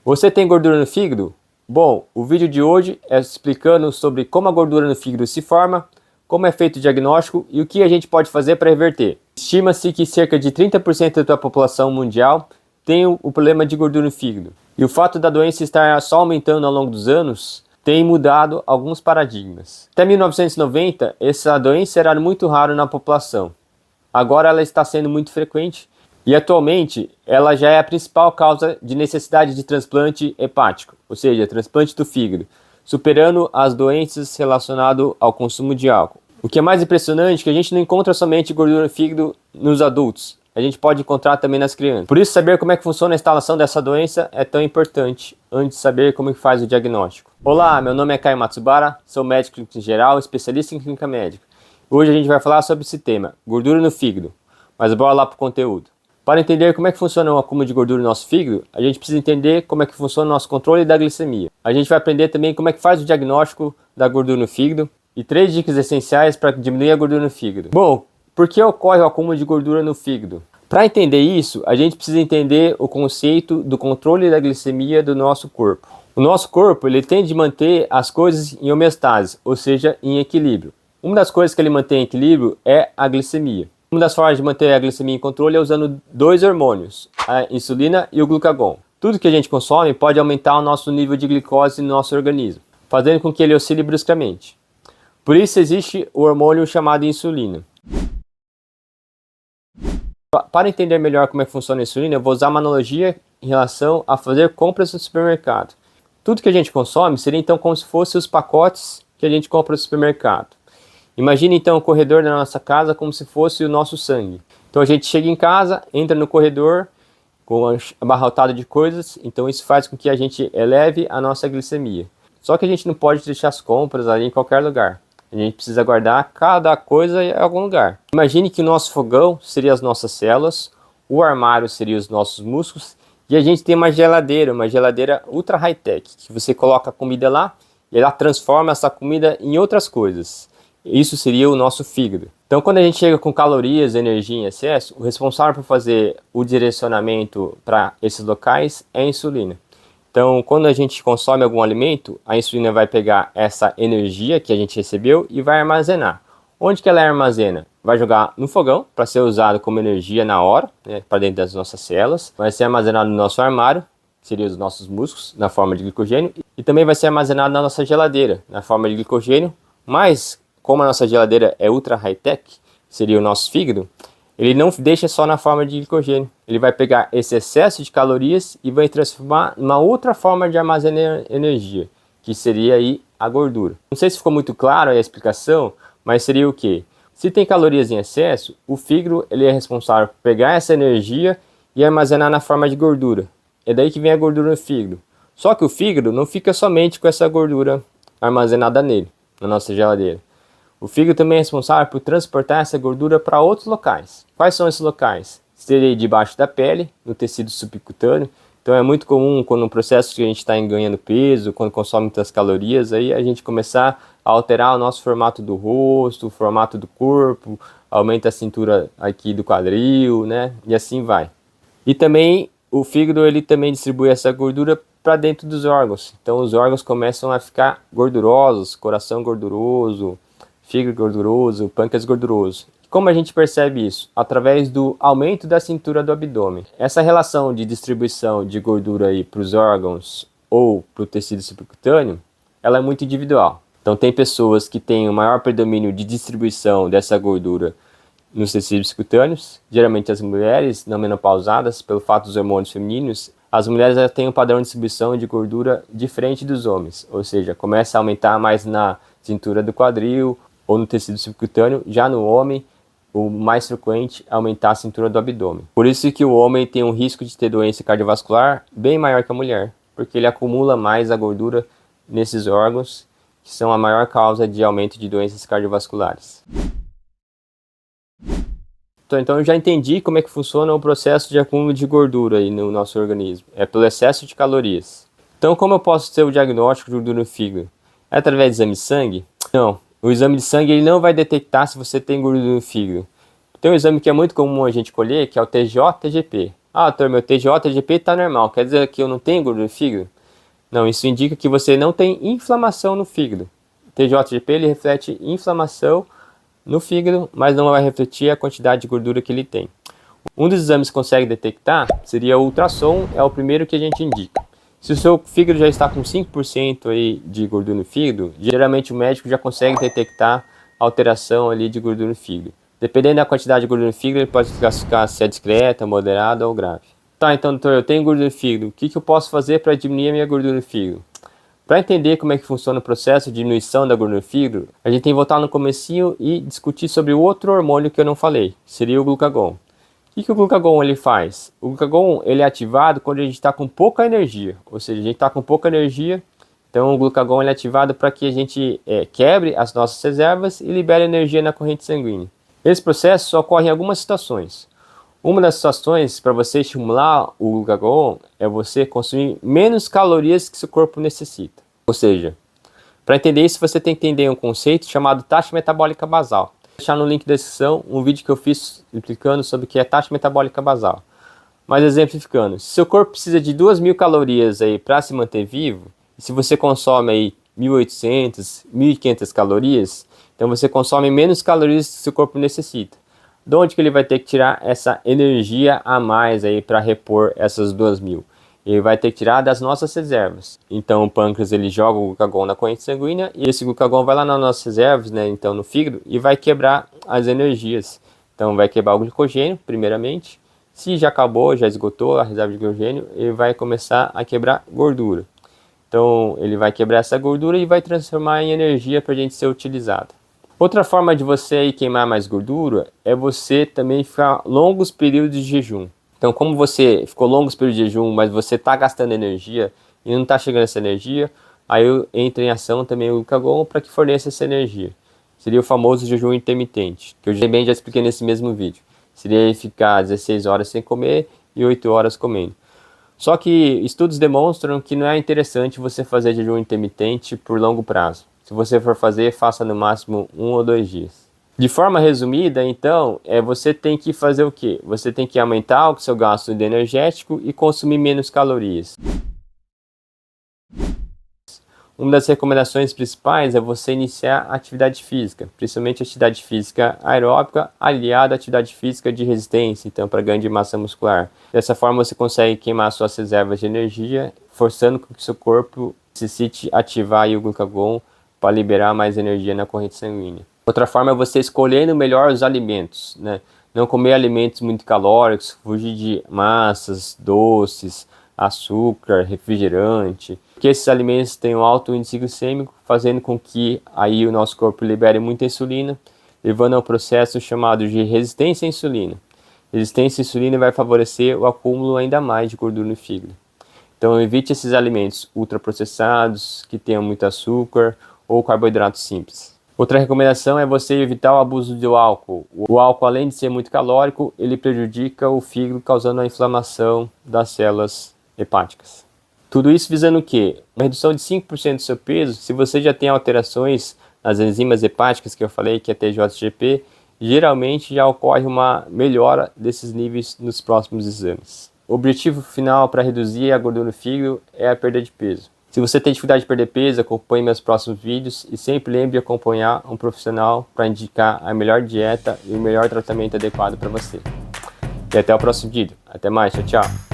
Você tem gordura no fígado? Bom, o vídeo de hoje é explicando sobre como a gordura no fígado se forma, como é feito o diagnóstico e o que a gente pode fazer para reverter. Estima-se que cerca de 30% da população mundial tem o problema de gordura no fígado. E o fato da doença estar só aumentando ao longo dos anos tem mudado alguns paradigmas. Até 1990, essa doença era muito rara na população. Agora ela está sendo muito frequente e atualmente ela já é a principal causa de necessidade de transplante hepático, ou seja, transplante do fígado, superando as doenças relacionadas ao consumo de álcool. O que é mais impressionante é que a gente não encontra somente gordura no fígado nos adultos, a gente pode encontrar também nas crianças. Por isso, saber como é que funciona a instalação dessa doença é tão importante, antes de saber como é que faz o diagnóstico. Olá, meu nome é Caio Matsubara, sou médico clínico em geral, especialista em clínica médica. Hoje a gente vai falar sobre esse tema, gordura no fígado, mas bora lá para o conteúdo. Para entender como é que funciona o acúmulo de gordura no nosso fígado, a gente precisa entender como é que funciona o nosso controle da glicemia. A gente vai aprender também como é que faz o diagnóstico da gordura no fígado e 3 dicas essenciais para diminuir a gordura no fígado. Bom, por que ocorre o acúmulo de gordura no fígado? Para entender isso, a gente precisa entender o conceito do controle da glicemia do nosso corpo. O nosso corpo ele tende a manter as coisas em homeostase, ou seja, em equilíbrio. Uma das coisas que ele mantém em equilíbrio é a glicemia. Uma das formas de manter a glicemia em controle é usando 2 hormônios, a insulina e o glucagon. Tudo que a gente consome pode aumentar o nosso nível de glicose no nosso organismo, fazendo com que ele oscile bruscamente. Por isso existe o hormônio chamado insulina. Para entender melhor como é que funciona a insulina, eu vou usar uma analogia em relação a fazer compras no supermercado. Tudo que a gente consome seria então como se fossem os pacotes que a gente compra no supermercado. Imagine então o corredor da nossa casa como se fosse o nosso sangue. Então a gente chega em casa, entra no corredor com abarrotado de coisas, então isso faz com que a gente eleve a nossa glicemia. Só que a gente não pode deixar as compras ali em qualquer lugar. A gente precisa guardar cada coisa em algum lugar. Imagine que o nosso fogão seria as nossas células, o armário seria os nossos músculos e a gente tem uma geladeira ultra high-tech, que você coloca a comida lá e ela transforma essa comida em outras coisas. Isso seria o nosso fígado. Então, quando a gente chega com calorias, energia em excesso, o responsável por fazer o direcionamento para esses locais é a insulina. Então, quando a gente consome algum alimento, a insulina vai pegar essa energia que a gente recebeu e vai armazenar. Onde que ela armazena? Vai jogar no fogão para ser usado como energia na hora, né, para dentro das nossas células. Vai ser armazenado no nosso armário, que seria os nossos músculos, na forma de glicogênio. E também vai ser armazenado na nossa geladeira, na forma de glicogênio. Mas, como a nossa geladeira é ultra high-tech, seria o nosso fígado, ele não deixa só na forma de glicogênio. Ele vai pegar esse excesso de calorias e vai transformar numa outra forma de armazenar energia, que seria aí a gordura. Não sei se ficou muito claro a explicação, mas seria o quê? Se tem calorias em excesso, o fígado ele é responsável por pegar essa energia e armazenar na forma de gordura. É daí que vem a gordura no fígado. Só que o fígado não fica somente com essa gordura armazenada nele, na nossa geladeira. O fígado também é responsável por transportar essa gordura para outros locais. Quais são esses locais? Seria debaixo da pele, no tecido subcutâneo. Então é muito comum quando no processo que a gente está ganhando peso, quando consome muitas calorias, aí a gente começar a alterar o nosso formato do rosto, o formato do corpo, aumenta a cintura aqui do quadril, né? E assim vai. E também o fígado ele também distribui essa gordura para dentro dos órgãos. Então os órgãos começam a ficar gordurosos, coração gorduroso, fígado gorduroso, pâncreas gorduroso. Como a gente percebe isso? Através do aumento da cintura do abdômen. Essa relação de distribuição de gordura aí para os órgãos ou para o tecido subcutâneo, ela é muito individual. Então tem pessoas que têm o maior predomínio de distribuição dessa gordura nos tecidos subcutâneos, geralmente as mulheres não menopausadas, pelo fato dos hormônios femininos, as mulheres já têm um padrão de distribuição de gordura diferente dos homens, ou seja, começa a aumentar mais na cintura do quadril, ou no tecido subcutâneo. Já no homem, o mais frequente é aumentar a cintura do abdômen. Por isso que o homem tem um risco de ter doença cardiovascular bem maior que a mulher, porque ele acumula mais a gordura nesses órgãos, que são a maior causa de aumento de doenças cardiovasculares. Então eu já entendi como é que funciona o processo de acúmulo de gordura aí no nosso organismo. É pelo excesso de calorias. Então como eu posso ter o diagnóstico de gordura no fígado? É através do exame de sangue? Não. O exame de sangue ele não vai detectar se você tem gordura no fígado. Tem um exame que é muito comum a gente colher, que é o TGO-TGP. Ah, doutor, meu TGO-TGP está normal, quer dizer que eu não tenho gordura no fígado? Não, isso indica que você não tem inflamação no fígado. O TGO-TGP ele reflete inflamação no fígado, mas não vai refletir a quantidade de gordura que ele tem. Um dos exames que consegue detectar seria o ultrassom, é o primeiro que a gente indica. Se o seu fígado já está com 5% aí de gordura no fígado, geralmente o médico já consegue detectar alteração ali de gordura no fígado. Dependendo da quantidade de gordura no fígado, ele pode classificar se é discreta, moderada ou grave. Tá, então doutor, eu tenho gordura no fígado, o que eu posso fazer para diminuir a minha gordura no fígado? Para entender como é que funciona o processo de diminuição da gordura no fígado, a gente tem que voltar no comecinho e discutir sobre o outro hormônio que eu não falei, seria o glucagon. O que o glucagon ele faz? O glucagon ele é ativado quando a gente está com pouca energia, ou seja, a gente está com pouca energia, então o glucagon ele é ativado para que a gente quebre as nossas reservas e libere energia na corrente sanguínea. Esse processo só ocorre em algumas situações. Uma das situações para você estimular o glucagon é você consumir menos calorias que seu corpo necessita. Ou seja, para entender isso você tem que entender um conceito chamado taxa metabólica basal. Vou deixar no link da descrição um vídeo que eu fiz explicando sobre o que é taxa metabólica basal. Mas exemplificando, se seu corpo precisa de 2.000 calorias para se manter vivo, e se você consome aí 1.800, 1.500 calorias, então você consome menos calorias que seu corpo necessita. De onde que ele vai ter que tirar essa energia a mais aí para repor essas 2.000? Ele vai ter que tirar das nossas reservas. Então o pâncreas ele joga o glucagon na corrente sanguínea e esse glucagon vai lá nas nossas reservas, né, então no fígado, e vai quebrar as energias. Então vai quebrar o glicogênio primeiramente. Se já acabou, já esgotou a reserva de glicogênio, ele vai começar a quebrar gordura. Então ele vai quebrar essa gordura e vai transformar em energia para a gente ser utilizada. Outra forma de você aí queimar mais gordura é você também ficar longos períodos de jejum. Então, como você ficou longos períodos de jejum, mas você está gastando energia e não está chegando essa energia, aí entra em ação também o glucagon para que forneça essa energia. Seria o famoso jejum intermitente, que eu também já expliquei nesse mesmo vídeo. Seria ficar 16 horas sem comer e 8 horas comendo. Só que estudos demonstram que não é interessante você fazer jejum intermitente por longo prazo. Se você for fazer, faça no máximo 1 ou 2 dias. De forma resumida, então, você tem que fazer o quê? Você tem que aumentar o seu gasto de energético e consumir menos calorias. Uma das recomendações principais é você iniciar a atividade física, principalmente atividade física aeróbica aliada à atividade física de resistência, então para ganho de massa muscular. Dessa forma você consegue queimar suas reservas de energia, forçando com que seu corpo necessite ativar aí o glucagon para liberar mais energia na corrente sanguínea. Outra forma é você escolhendo melhor os alimentos, né? Não comer alimentos muito calóricos, fugir de massas, doces, açúcar, refrigerante, porque esses alimentos têm um alto índice glicêmico, fazendo com que aí o nosso corpo libere muita insulina, levando ao processo chamado de resistência à insulina. Resistência à insulina vai favorecer o acúmulo ainda mais de gordura no fígado. Então evite esses alimentos ultraprocessados, que tenham muito açúcar ou carboidratos simples. Outra recomendação é você evitar o abuso do álcool. O álcool, além de ser muito calórico, ele prejudica o fígado, causando a inflamação das células hepáticas. Tudo isso visando o quê? Uma redução de 5% do seu peso. Se você já tem alterações nas enzimas hepáticas que eu falei, que é TGO-TGP, geralmente já ocorre uma melhora desses níveis nos próximos exames. O objetivo final para reduzir a gordura no fígado é a perda de peso. Se você tem dificuldade de perder peso, acompanhe meus próximos vídeos e sempre lembre de acompanhar um profissional para indicar a melhor dieta e o melhor tratamento adequado para você. E até o próximo vídeo. Até mais, tchau, tchau.